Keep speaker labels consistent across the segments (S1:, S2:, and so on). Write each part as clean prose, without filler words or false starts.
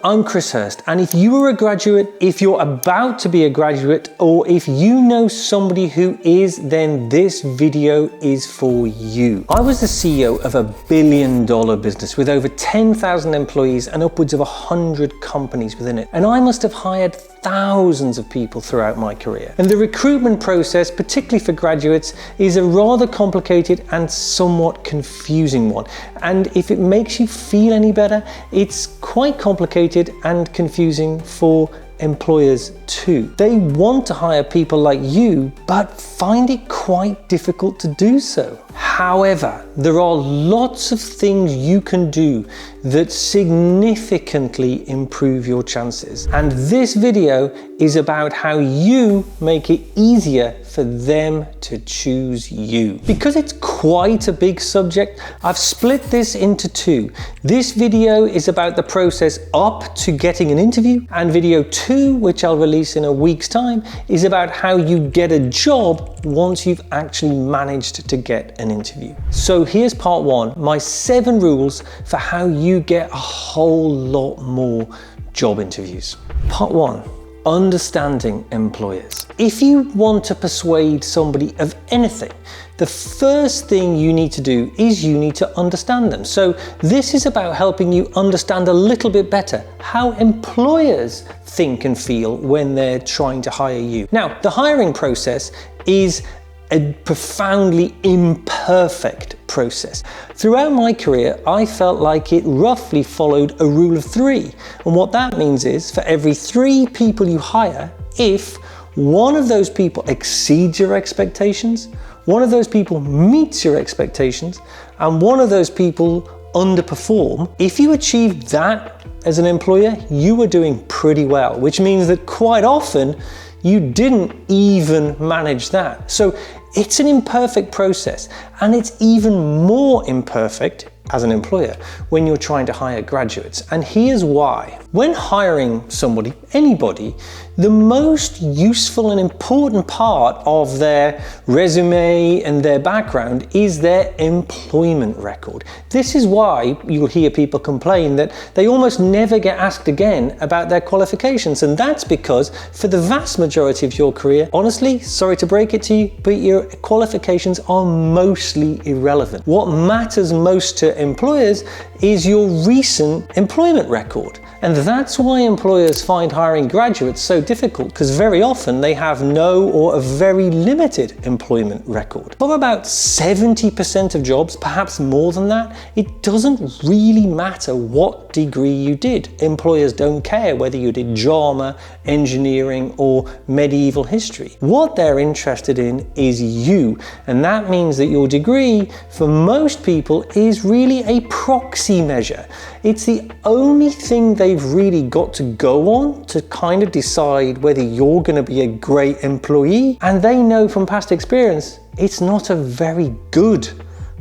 S1: I'm Chris Hirst, and if you are a graduate, if you're about to be a graduate, or if you know somebody who is, then this video is for you. I was the CEO of $1 billion business with over 10,000 employees and upwards of 100 companies within it. And I must have hired thousands of people throughout my career. And the recruitment process, particularly for graduates, is a rather complicated and somewhat confusing one. And if it makes you feel any better, it's quite complicated and confusing for employers too. They want to hire people like you, but find it quite difficult to do so. However, there are lots of things you can do that significantly improve your chances. And this video is about how you make it easier for them to choose you. Because it's quite a big subject, I've split this into two. This video is about the process up to getting an interview, and video 2, which I'll release in a week's time, is about how you get a job once you've actually managed to get an interview. So here's part 1, my 7 rules for how you get a whole lot more job interviews. Part 1, understanding employers. If you want to persuade somebody of anything, the first thing you need to do is you need to understand them. So this is about helping you understand a little bit better how employers think and feel when they're trying to hire you. Now, the hiring process is a profoundly imperfect process. Throughout my career, I felt like it roughly followed a rule of 3. And what that means is, for every 3 people you hire, if one of those people exceeds your expectations, one of those people meets your expectations, and one of those people underperform, if you achieve that as an employer, you were doing pretty well, which means that quite often you didn't even manage that. So it's an imperfect process, and it's even more imperfect as an employer when you're trying to hire graduates. And here's why. When hiring somebody, anybody, the most useful and important part of their resume and their background is their employment record. This is why you'll hear people complain that they almost never get asked again about their qualifications. And that's because for the vast majority of your career, honestly, sorry to break it to you, but your qualifications are mostly irrelevant. What matters most to employers is your recent employment record. And that's why employers find hiring graduates so difficult, because very often they have no or a very limited employment record. For about 70% of jobs, perhaps more than that, it doesn't really matter what degree you did. Employers don't care whether you did drama, engineering, or medieval history. What they're interested in is you, and that means that your degree, for most people, is really a proxy measure. It's the only thing they've really got to go on to kind of decide whether you're going to be a great employee. And they know from past experience, it's not a very good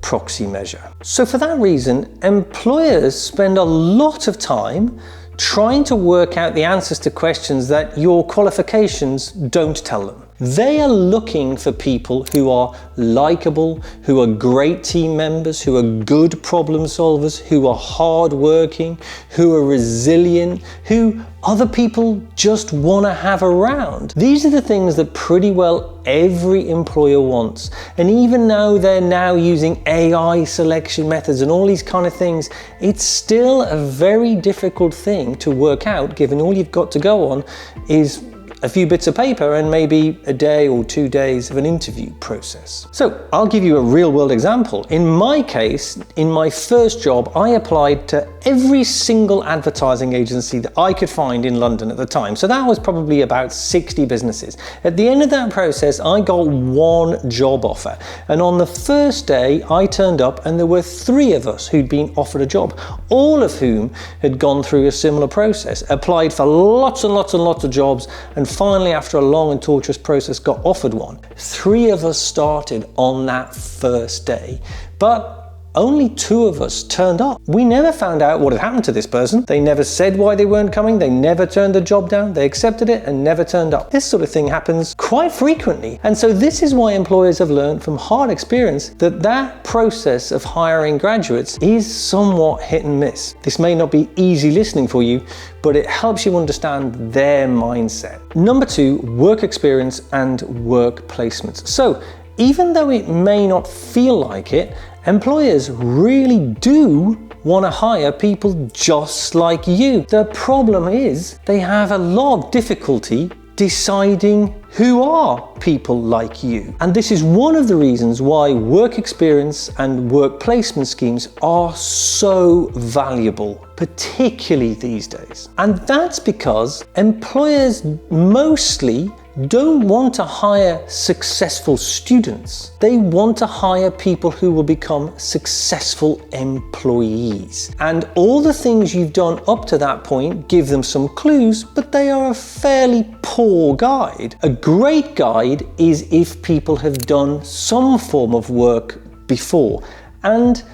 S1: proxy measure. So for that reason, employers spend a lot of time trying to work out the answers to questions that your qualifications don't tell them. They are looking for people who are likable, who are great team members, who are good problem solvers, who are hardworking, who are resilient, who other people just want to have around. These are the things that pretty well every employer wants. And even though they're now using AI selection methods and all these kind of things, it's still a very difficult thing to work out, given all you've got to go on is a few bits of paper and maybe a day or 2 days of an interview process. So I'll give you a real world example. In my case, in my first job, I applied to every single advertising agency that I could find in London at the time. So that was probably about 60 businesses. At the end of that process, I got 1 job offer. And on the first day, I turned up and there were 3 of us who'd been offered a job, all of whom had gone through a similar process, applied for lots and lots and lots of jobs, and finally, after a long and torturous process, got offered one. 3 of us started on that first day, but only 2 of us turned up. We never found out what had happened to this person. They never said why they weren't coming. They never turned the job down. They accepted it and never turned up. This sort of thing happens quite frequently. And so this is why employers have learned from hard experience that that process of hiring graduates is somewhat hit and miss. This may not be easy listening for you, but it helps you understand their mindset. Number 2, work experience and work placements. So even though it may not feel like it, employers really do want to hire people just like you. The problem is they have a lot of difficulty deciding who are people like you. And this is one of the reasons why work experience and work placement schemes are so valuable, particularly these days. And that's because employers mostly don't want to hire successful students. They want to hire people who will become successful employees. And all the things you've done up to that point give them some clues, but they are a fairly poor guide. A great guide is if people have done some form of work before. And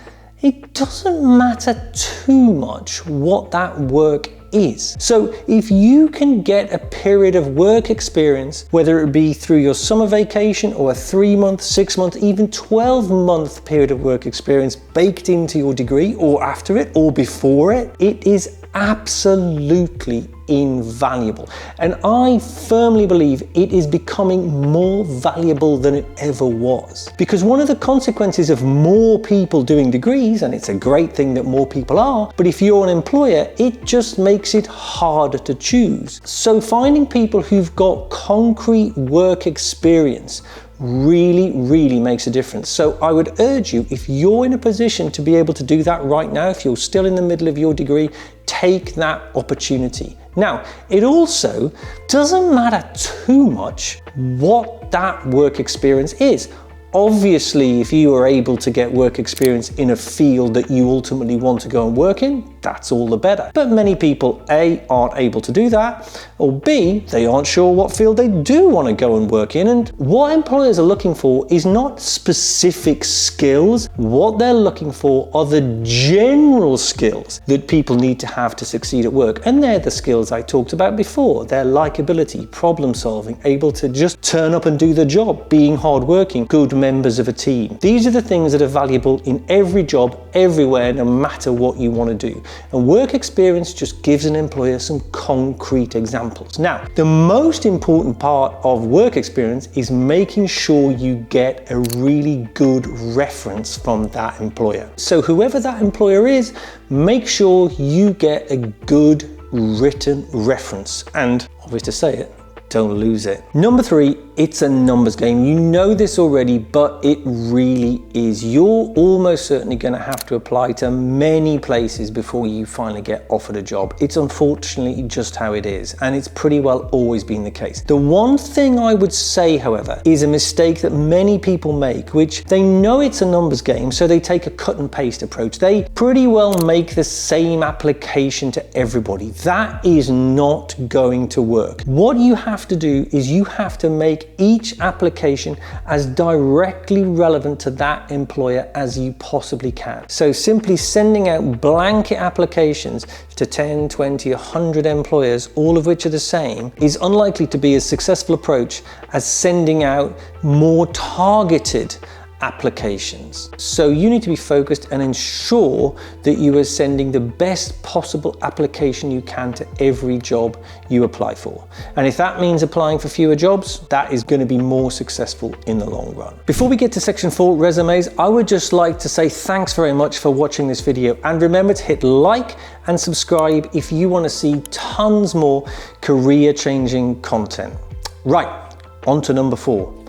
S1: it doesn't matter too much what that work is. So if you can get a period of work experience, whether it be through your summer vacation or a 3-month, 6-month, even 12-month period of work experience baked into your degree or after it or before it, it is absolutely invaluable. And I firmly believe it is becoming more valuable than it ever was. Because one of the consequences of more people doing degrees, and it's a great thing that more people are, but if you're an employer, it just makes it harder to choose. So finding people who've got concrete work experience really makes a difference. So I would urge you, if you're in a position to be able to do that right now, if you're still in the middle of your degree, take that opportunity. Now, it also doesn't matter too much what that work experience is. Obviously, if you are able to get work experience in a field that you ultimately want to go and work in, that's all the better. But many people, A, aren't able to do that, or B, they aren't sure what field they do want to go and work in. And what employers are looking for is not specific skills. What they're looking for are the general skills that people need to have to succeed at work. And they're the skills I talked about before. They're likability, problem solving, able to just turn up and do the job, being hardworking, good members of a team. These are the things that are valuable in every job, everywhere, no matter what you want to do. And work experience just gives an employer some concrete examples. Now, the most important part of work experience is making sure you get a really good reference from that employer. So whoever that employer is, make sure you get a good written reference. And obvious to say it, don't lose it. Number 3, it's a numbers game. You know this already, but it really is. You're almost certainly going to have to apply to many places before you finally get offered a job. It's unfortunately just how it is, and it's pretty well always been the case. The one thing I would say, however, is a mistake that many people make, which they know it's a numbers game, so they take a cut and paste approach. They pretty well make the same application to everybody. That is not going to work. What you have to do is you have to make each application as directly relevant to that employer as you possibly can. So simply sending out blanket applications to 10, 20, 100 employers, all of which are the same, is unlikely to be a successful approach as sending out more targeted applications. So you need to be focused and ensure that you are sending the best possible application you can to every job you apply for. And if that means applying for fewer jobs, that is going to be more successful in the long run. Before we get to section 4, resumes, I would just like to say thanks very much for watching this video, and remember to hit like and subscribe if you want to see tons more career-changing content. Right, on to number 4.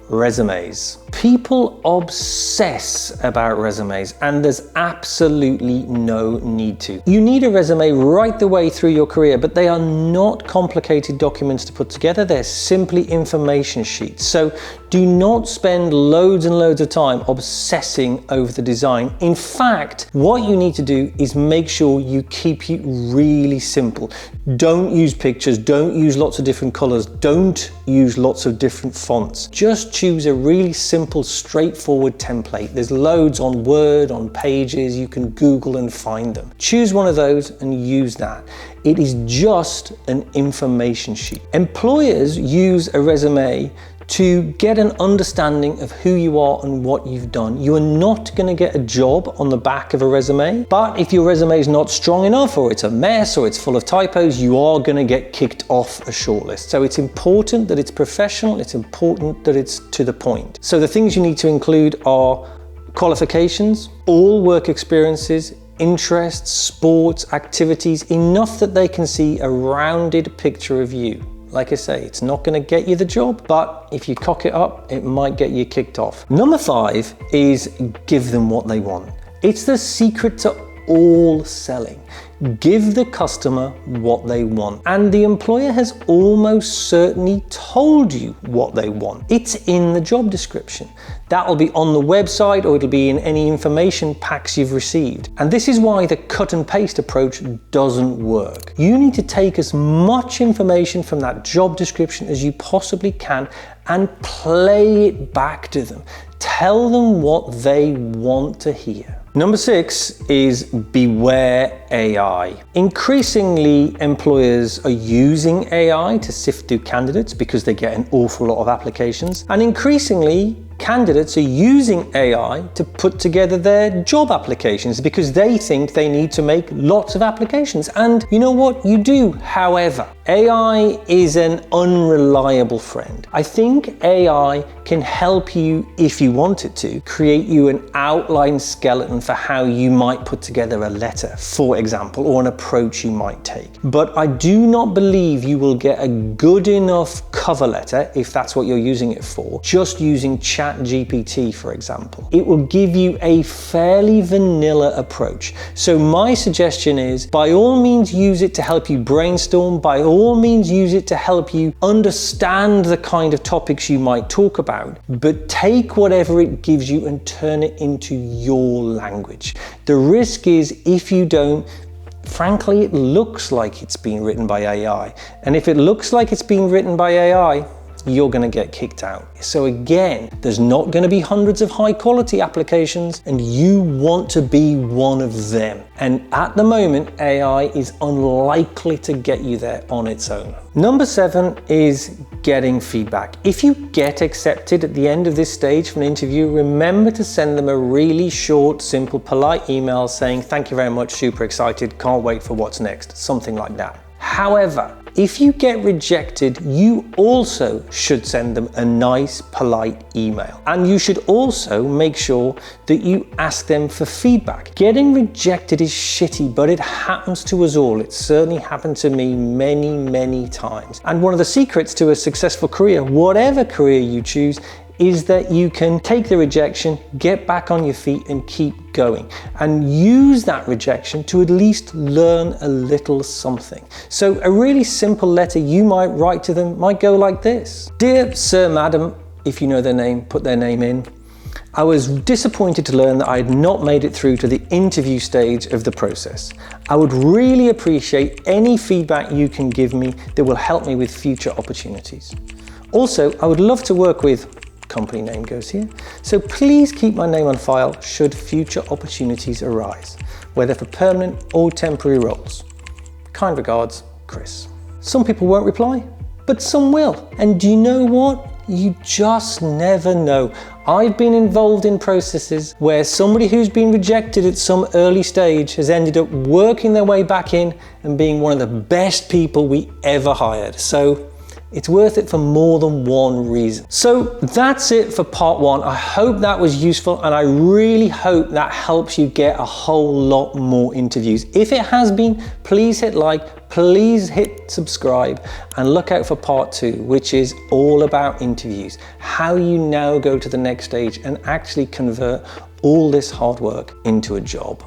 S1: Resumes. People obsess about resumes, and there's absolutely no need to. You need a resume right the way through your career, but they are not complicated documents to put together. They're simply information sheets. So do not spend loads and loads of time obsessing over the design. In fact, what you need to do is make sure you keep it really simple. Don't use pictures, don't use lots of different colors, don't use lots of different fonts. Just choose a really simple simple, straightforward template. There's loads on Word, on Pages, you can Google and find them. Choose one of those and use that. It is just an information sheet. Employers use a resume to get an understanding of who you are and what you've done. You are not going to get a job on the back of a resume, but if your resume is not strong enough, or it's a mess, or it's full of typos, you are going to get kicked off a shortlist. So it's important that it's professional, it's important that it's to the point. So the things you need to include are qualifications, all work experiences, interests, sports, activities, enough that they can see a rounded picture of you. Like I say, it's not going to get you the job, but if you cock it up, it might get you kicked off. Number 5 is give them what they want. It's the secret to all selling. Give the customer what they want. And the employer has almost certainly told you what they want. It's in the job description. That'll be on the website, or it'll be in any information packs you've received. And this is why the cut and paste approach doesn't work. You need to take as much information from that job description as you possibly can and play it back to them. Tell them what they want to hear. Number 6 is beware AI. Increasingly, employers are using AI to sift through candidates because they get an awful lot of applications. And increasingly, candidates are using AI to put together their job applications because they think they need to make lots of applications. And you know what? You do. However, AI is an unreliable friend. I think AI can help you, if you want it to, create you an outline skeleton for how you might put together a letter, for example, or an approach you might take. But I do not believe you will get a good enough cover letter, if that's what you're using it for, just using ChatGPT, for example. It will give you a fairly vanilla approach. So my suggestion is, by all means, use it to help you brainstorm. By all means, use it to help you understand the kind of topics you might talk about. But take whatever it gives you and turn it into your language. The risk is, if you don't, frankly, it looks like it's being written by AI. And if it looks like it's being written by AI, you're going to get kicked out. So again, there's not going to be hundreds of high quality applications, and you want to be one of them. And at the moment, AI is unlikely to get you there on its own. Number 7 is getting feedback. If you get accepted at the end of this stage for an interview, remember to send them a really short, simple, polite email saying, "Thank you very much, super excited, can't wait for what's next," something like that. However, if you get rejected, you also should send them a nice, polite email. And you should also make sure that you ask them for feedback. Getting rejected is shitty, but it happens to us all. It certainly happened to me many, many times. And one of the secrets to a successful career, whatever career you choose, is that you can take the rejection, get back on your feet and keep going, and use that rejection to at least learn a little something. So a really simple letter you might write to them might go like this. "Dear Sir, Madam," if you know their name, put their name in. "I was disappointed to learn that I had not made it through to the interview stage of the process. I would really appreciate any feedback you can give me that will help me with future opportunities. Also, I would love to work with," company name goes here, "so please keep my name on file should future opportunities arise, whether for permanent or temporary roles. Kind regards, Chris." Some people won't reply, but some will. And do you know what? You just never know. I've been involved in processes where somebody who's been rejected at some early stage has ended up working their way back in and being one of the best people we ever hired. So it's worth it for more than one reason. So that's it for part 1. I hope that was useful, and I really hope that helps you get a whole lot more interviews. If it has been, please hit like, please hit subscribe, and look out for part 2, which is all about interviews. How you now go to the next stage and actually convert all this hard work into a job.